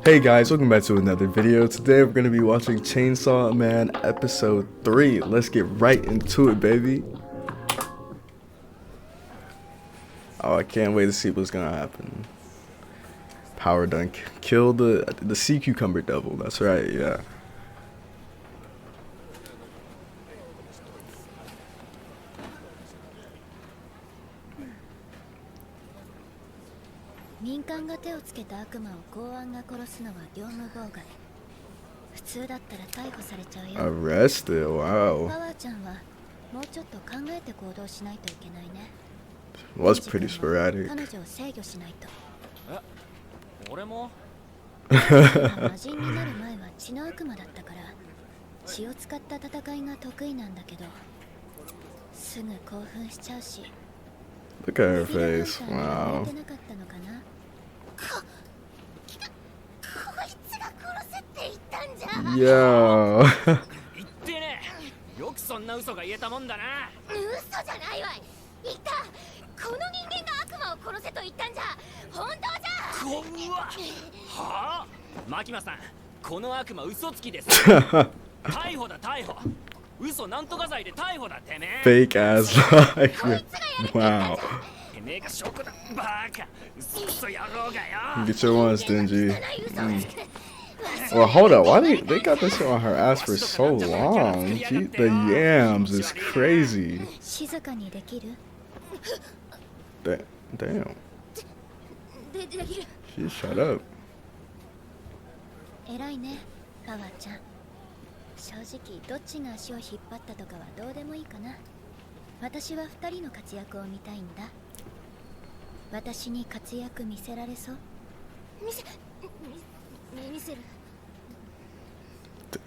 Hey guys, welcome back to another video. Today we're going to be watching Chainsaw Man episode 3. Let's get right into it, baby. Oh, I can't wait to see what's going to happen. Power dunk. Kill the sea cucumber devil. That's right, yeah. Arrested, wow. Was pretty sporadic. Look at her face, wow. Yo. Fake ass life. Wow. Get your one, Stingy. Well, hold up. Why they got this on her ass for so long? The yams is crazy. Damn. She shut up.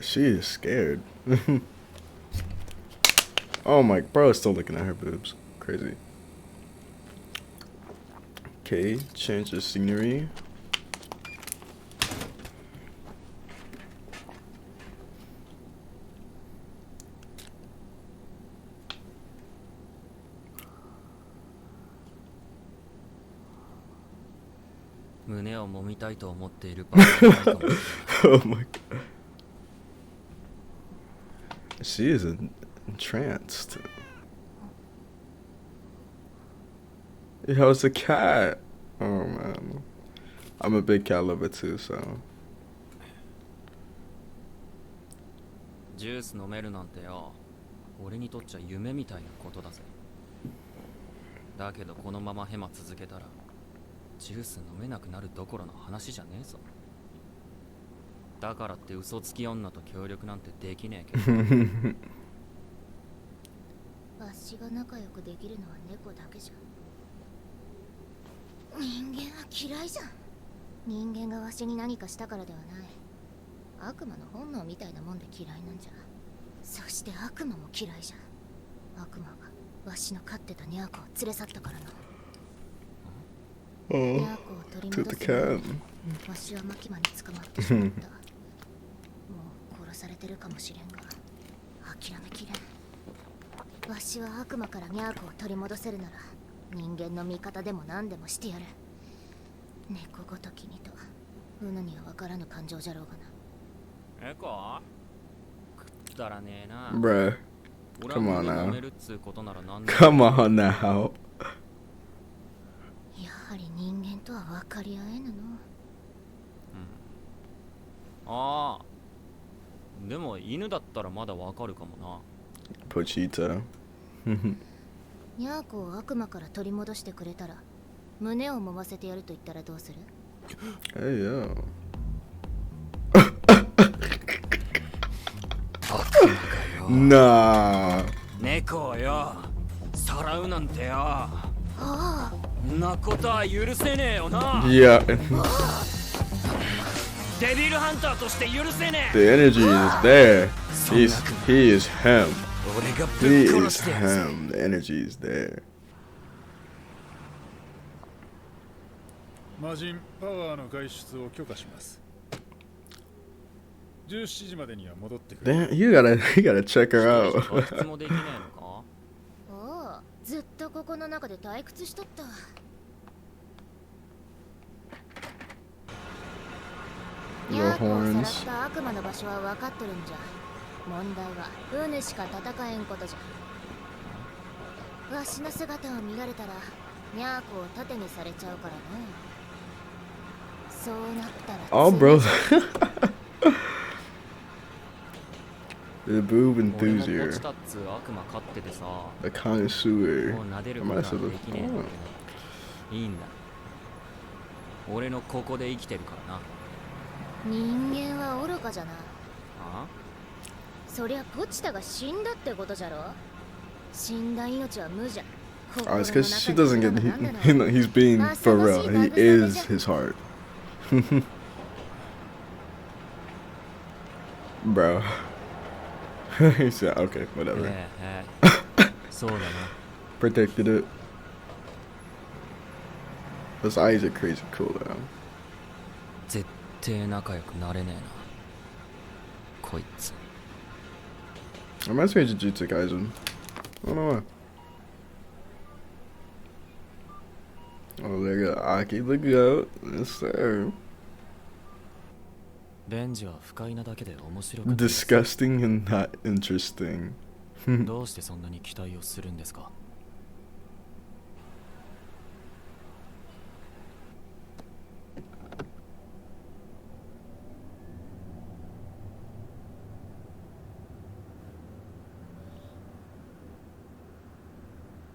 She is scared. Oh my, bro is still looking at her boobs. Crazy. Okay, change the scenery. Oh my god. She is entranced. Yo, it's a cat. Oh man. I'm a big cat lover too, so. Juice 飲めるなんてよ。俺にとっちゃ夢みたいなことだぜ。だけどこのままヘマ続けたらジュース飲めなくなるどころの話じゃねえぞ。だからって嘘つき女と協力なんてできねえけど。わしが仲良くできるのは猫だけじゃ。人間は嫌いじゃん。人間がわしに何かしたからではない。悪魔の本能みたいなもんで嫌いなんじゃ。そして悪魔も嫌いじゃん。悪魔がわしの飼ってたニャーコを連れ去ったからな。ニャーコを取り戻すのにわしはマキマに捕まってしまった。もう殺されてるかもしれんが諦めきれん。わしは悪魔からニャーコを取り戻せるなら人間の味方でも何でもしてやる。猫ごときにとうぬには分からぬ感情じゃろうがな。エコくったらねえな。Bruh, come on now. Come on now. やはり人間とは分かり合えぬの。ああ。でも犬だったらまだ分かるかもな。ポチータ。ニャーコを悪魔から取り戻してくれたら胸を揉ませてやると言ったらどうする？えいよ。なあ。猫よ。さらうなんてよ。なことは許せねえよな。いや。デビルハンターとして許せねえ。The energy is there. He is him. He is him. The energy is there. 魔人パワーの外出を許可します。17時までには戻ってくる。Damn, you gotta check her out. ずっとここの中で退屈しとった。ニャーコをさらった悪魔の場所は分かっとるんじゃ。問題はウヌしか戦えんことじゃ。わしの姿を見られたらニャーコを盾にされちゃうからね。そうなったら Oh, bro. The boob enthusiast. A connoisseur. I might have said the phone. いいんだ。俺のここで生きてるからな。人間は愚かじゃな。あ？そりゃポチタが死んだってことじゃろ。死んだ命は無じゃ。 Oh, it's because she doesn't get. He's being for real. He is his heart. Bro. He said, okay, whatever. Protected it. Those eyes are crazy cool though. 絶対仲良くなれねえな。こいつ。Reminds me of Jujutsu Kaisen. I don't know why. Oh, there you go. Aki the goat. Yes, sir. Disgusting and not interesting. どうしてそんなに期待をするんですか？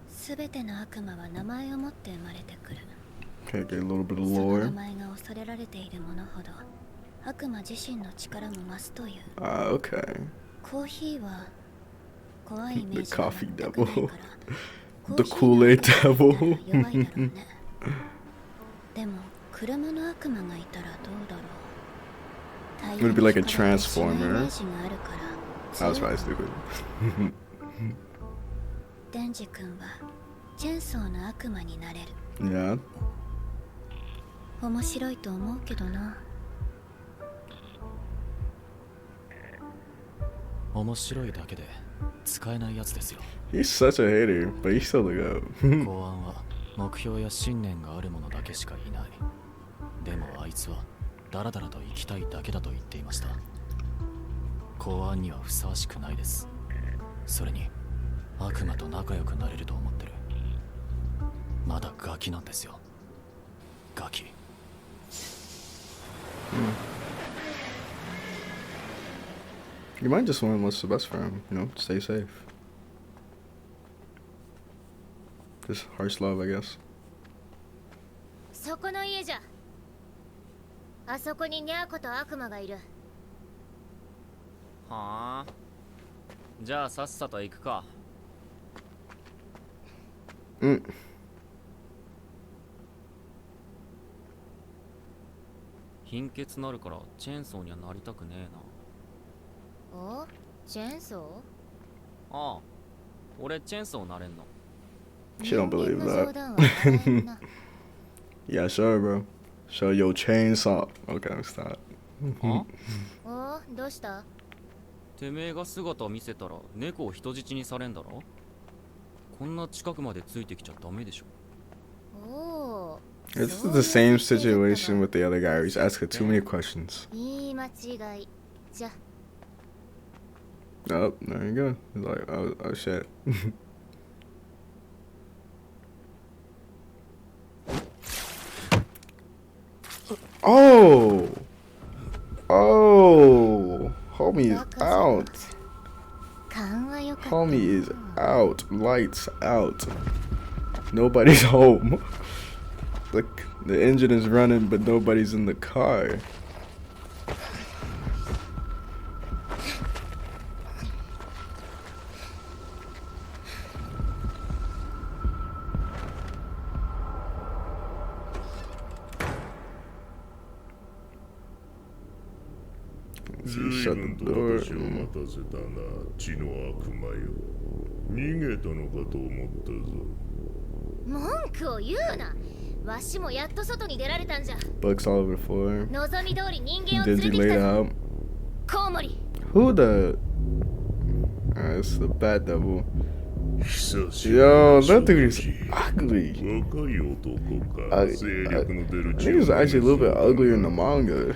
すべての悪魔は名前を持って生まれてくる。 Okay, get a little bit of その名 lore. 前が恐れられているものほど悪魔自身の力も増すという。Okay. コーヒーは怖いイメー The ジが coffee 全くない devil. から The Kool-Aid devil. コーヒーが弱いだろうね。でも車の悪魔がいたらどうだろう。 It would be like a transformer. イメージがあるから That was probably stupid. デンジ君はチェンソーの悪魔になれる。 Yeah. 面白いと思うけどな。面白いだけで使えないやつですよ。He's such a hater, but he's still the goat. 公安は目標や信念がある者だけしかいない。でもあいつはダラダラと生きたいだけだと言っていました。公安にはふさわしくないです。それに悪魔と仲良くなれると思ってる。まだガキなんですよ。ガキ。You might just want what's the best for him, you know, stay safe. Just harsh love, I guess. そこの家じゃ。あそこにニャーコと悪魔がいる。はあ。じゃあさっさと行くか。うん。貧血なるからチェーンソーにはなりたくねえな。お？チェーンソー？ああ、俺チェーンソーなれんの。 She don't believe that. Yeah, sure, bro. Show your chainsaw. Okay, stop. お？どうした？てめえが姿見せたら猫を人質にされんだろ。こんな近くまでついてきちゃダメでしょ。おー。 This is the same situation with the other guy. He's asking too many questions. いい間違い。じゃ。 Oh, there you go. He's like, oh shit. Oh! Oh! Homie is out. Homie is out. Lights out. Nobody's home. Look, the engine is running, but nobody's in the car. Shut the door. 文句を言うな。わしもやっと外に出られたんじゃ。 Books all over the floor. 望み通り人間を連れ Dingy てき laid たぞ。 out. コウモリ。 Who the? It's the bad devil. Yo, that dude is ugly. I think he's actually a little bit uglier in the manga.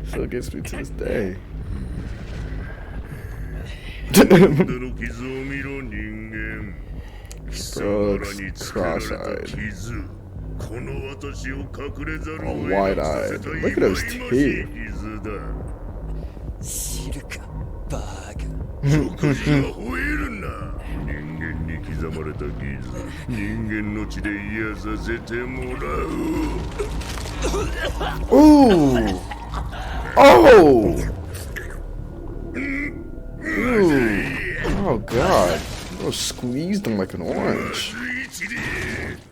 Still gets me to this day. 傷を見ろ人間。貴様らに作られた傷。この私を隠れざるを得なくさせた忌々しい傷だ。知るかバカ。食事が吠えるな。人間に刻まれた傷、人間の血で癒させてもらう。Ooh! Oh! Ooh. Oh god. Oh, squeezed him like an orange.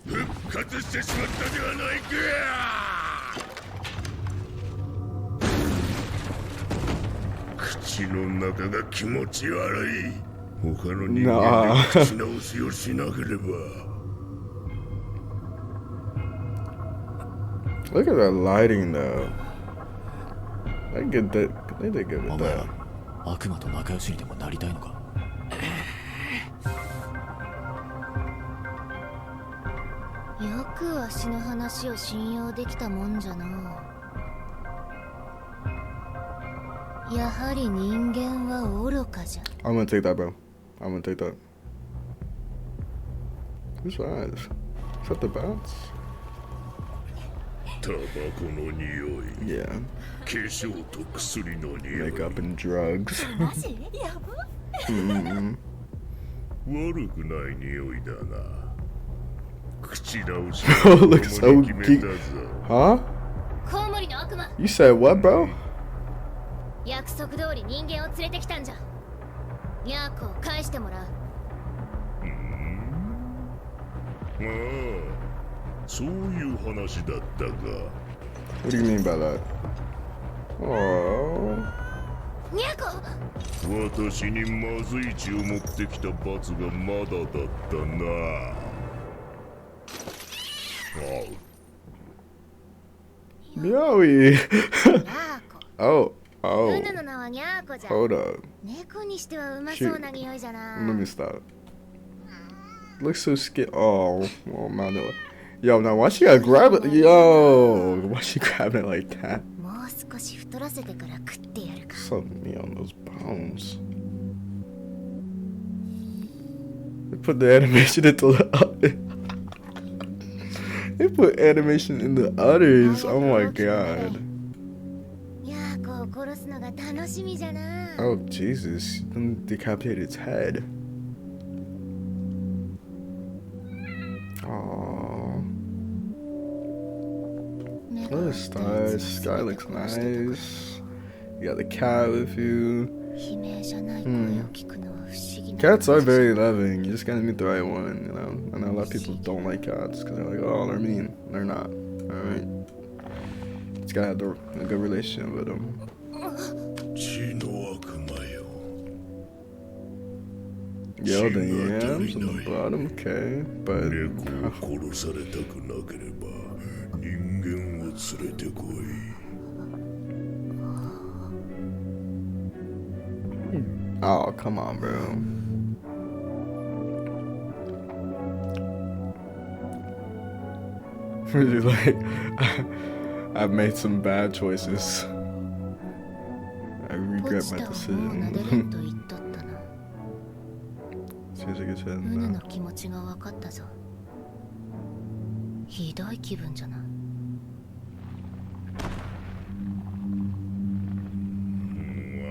復活してしまったではないか。口の中が気持ち悪い。他の人間で口直しをしなければ。Look at that lighting though. I get that. They did good with お前 that. は悪魔と仲良しにでもなりたいのか。よくわしの話を信用できたもんじゃな。やはり人間は愚かじゃ。 I'm gonna take that, bro. I'm gonna take that. Whose eyes? Is that the bats? タバコの匂い。 Yeah. 化粧と薬の匂い。 Makeup and drugs. マジやば。悪くない匂いだな。口直し Oh, looks so 決め geek. たぞ。 Huh? コウモリの悪魔。 You said what, bro? 約束通り人間を連れてきたんじゃ。ニャーコを返してもらう。ああ、そういう話だったか。 What do you mean by that? Oh. ニャーコ。私にまずい血を持ってきた罰がまだだったな。MEOWYYY. ニャーコ。 Oh. Oh. ルナの名はニャーコじゃ。 Hold up. 猫にしてはうまそうな匂いじゃな。 Let me stop. Looks so scared. Oh, oh man. Yo, now why she gotta grab it? Yo, why she grabbing it like that? もう少し太らせてから食ってやるか。 So me on those bones. They put the animation into the They put animation in the udders. Oh my god. ニャーコを殺すのが楽しみじゃな。 Oh Jesus. Then decapitated its head. Aww. Look at the stars. Sky looks nice. You got the cat with you. 悲鳴じゃない声を聞くのは不思議な。 Cats are very loving. You just gotta meet the right one, you know. I know a lot of people don't like cats because they're like, oh, they're mean. They're not. Alright. Just gotta have a good relationship with them. 血の悪魔よ。 Yo, the yams on the bottom, okay. But 猫を殺されたくなければ人間を連れてこい。 oh, come on, bro. Really, like, I've made some bad choices. I ポ regret チ my タをもう撫でれん decision. と言っとったな。 Seems like it's ル in ナ now. の気持ちが分かったぞ。ひどい気分じゃな。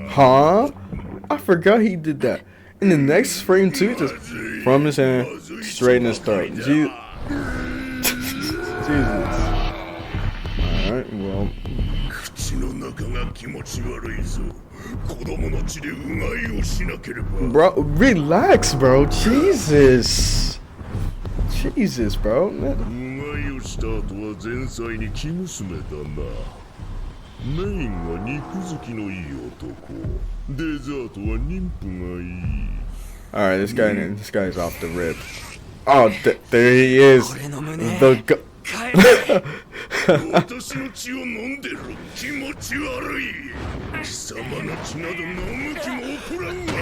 Huh? I forgot he did that. In the next frame too, just from his hand, straight in his throat. Jesus. Alright, well. 口の中が気持ち悪いぞ。子供の血でうがいをしなければ。 Bro, relax, bro. Jesus. Jesus, bro. うがいをした後は前菜に生娘だな。メインは肉好きのいい男。デザートは妊婦がいい。 Alright, this guy's off the rip. Oh, there he is. The go- 私の血を飲んでる。気持ち悪い。貴様の血など飲む気も起こらんわ。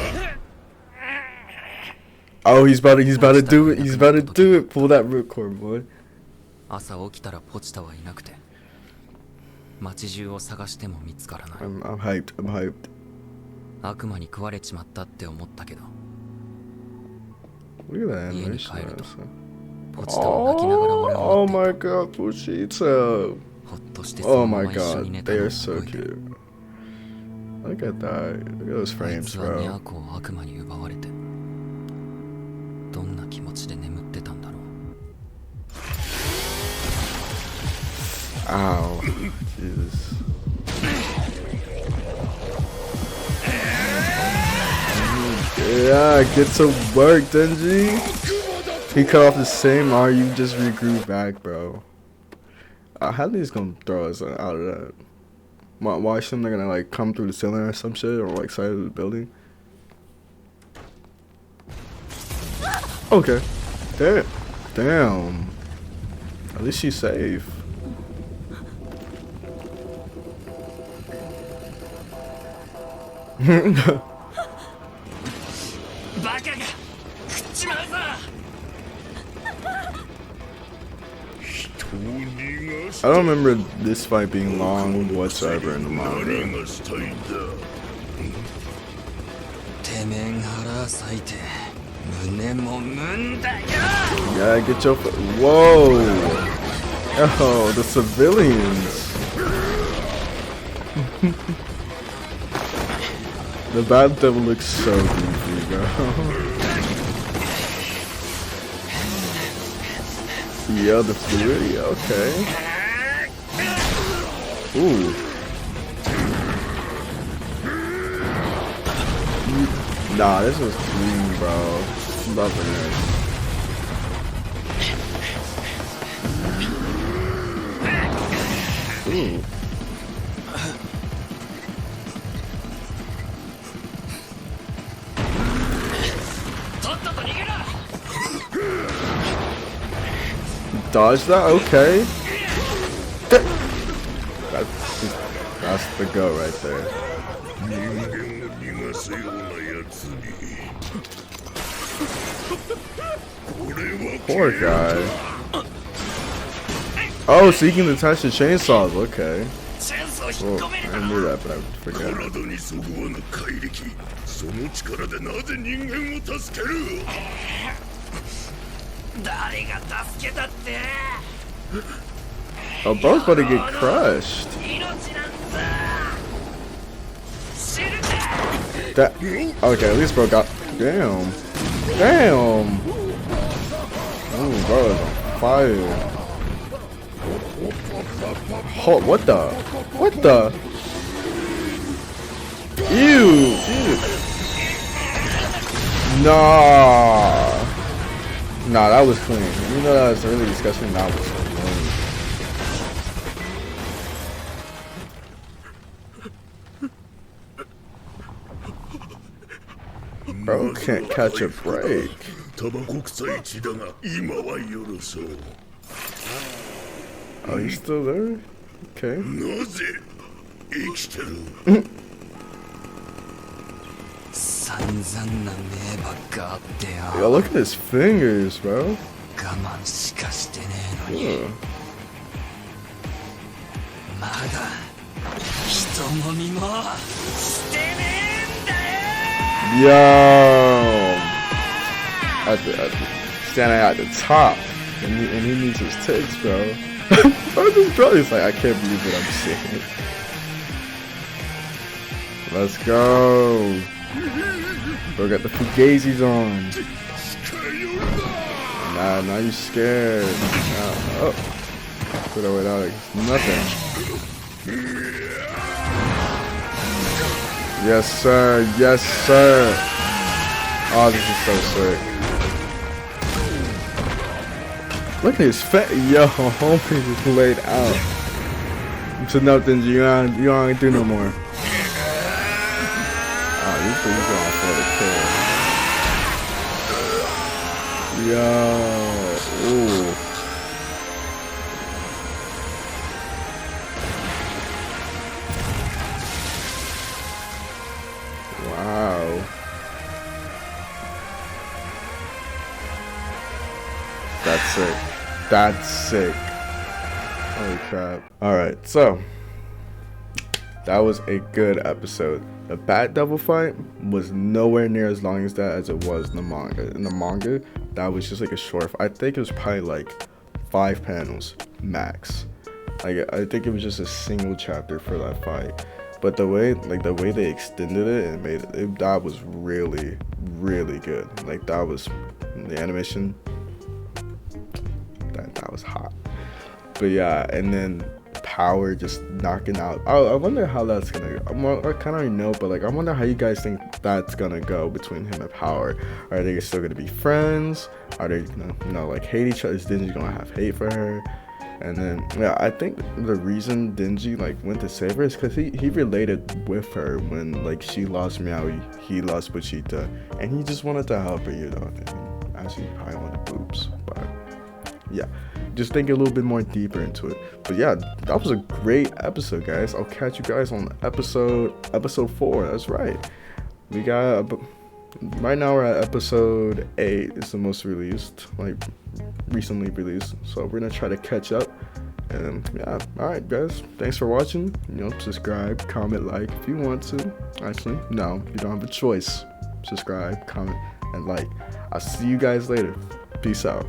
Oh, he's about to do it. He's about to do it. Pull that ripcord, boy. 朝起きたらポチタはいなくて街中を探しても見つからない。 I'm hyped. I'm hyped. 悪魔に食われちまったって思ったけど、 Look at that 家に animation. 帰るとポチタは泣きながら俺 Oh, を待 oh って my god, Pushita. ほっとしてそ Oh のま my ま一緒 god, に寝た they のを are so 覚えてる。 cute. Look at that. Look at those あい frames, つはニャ bro. ーコを悪魔に奪われてどんな気持ちで眠ってたんだろう。 Ow. Jesus. Yeah, get to work, Denji. He cut off the same arm, you just regrew back, bro. Hadley's gonna throw us out of that. Watch them, they're gonna like come through the ceiling or some shit, or like side of the building. Okay. Damn. Damn. At least she's safe. I don't remember this fight being long whatsoever in the manga. てめえが腹裂いて胸もむんだよ。 Yeah, get your whoa. Oh, the civilians. The bad devil looks so goofy, bro. Yeah, the fluidity, okay. Ooh. Nah, this was clean, bro. Loving it. Ooh. Dodge that? Okay. That's the go right there. Poor guy. Oh, so you can attach the chainsaws. Okay. Well, I knew that, but I forgot. Oh, bro's about to get crushed. That, okay, at least bro got. Damn. Damn. Oh, bro is on fire. Oh, what the? What the? Ew. Ew. Nah. Nah, that was clean. You know that was really disgusting. That was clean. Bro can't catch a break. Oh, he's still there? Okay. Yo, look at his fingers, bro. Yeah. Yo, standing at the top, and he needs his tits, bro. This brother's like, I can't believe what I'm seeing. Let's go. Bro, got the fugazis on. Nah, now you scared. Nah, oh, put it without it. Nothing. Yes, sir. Yes, sir. Oh, this is so sick. Look at his fat. Yo, homie just laid out. So nothing. You don't do no more. Oh, you think you're going for the kill? Yo. Ooh. Wow. That's sick. That's sick. Holy crap. Alright, so That was a good episode. The Bat Devil fight was nowhere near as long as that as it was in the manga. In the manga, that was just like a short. I think it was probably like 5 panels max. Like I think it was just a single chapter for that fight. But the way they extended it and made it, that was really, really good. Like that was the animation. That was hot. But yeah, and then Power just knocking out. I wonder how that's gonna go. I kind of already know, but like I wonder how you guys think that's gonna go between him and Power. Are they still gonna be friends? Are they gonna like hate each other? Is Denji gonna have hate for her? And then yeah, I think the reason Denji like went to save her is because he related with her when like she lost MEOWYYY, he lost Pochita, and he just wanted to help her, you know. And actually, probably wanted boobs, but yeah, just think a little bit more deeper into it. But yeah, that was a great episode, guys. I'll catch you guys on episode 4. That's right. We got right now we're at episode 8. It's the most released, like recently released. So we're gonna try to catch up. And yeah, all right, guys. Thanks for watching. Subscribe, comment, like if you want to. Actually, no, you don't have a choice. Subscribe, comment, and like. I'll see you guys later. Peace out.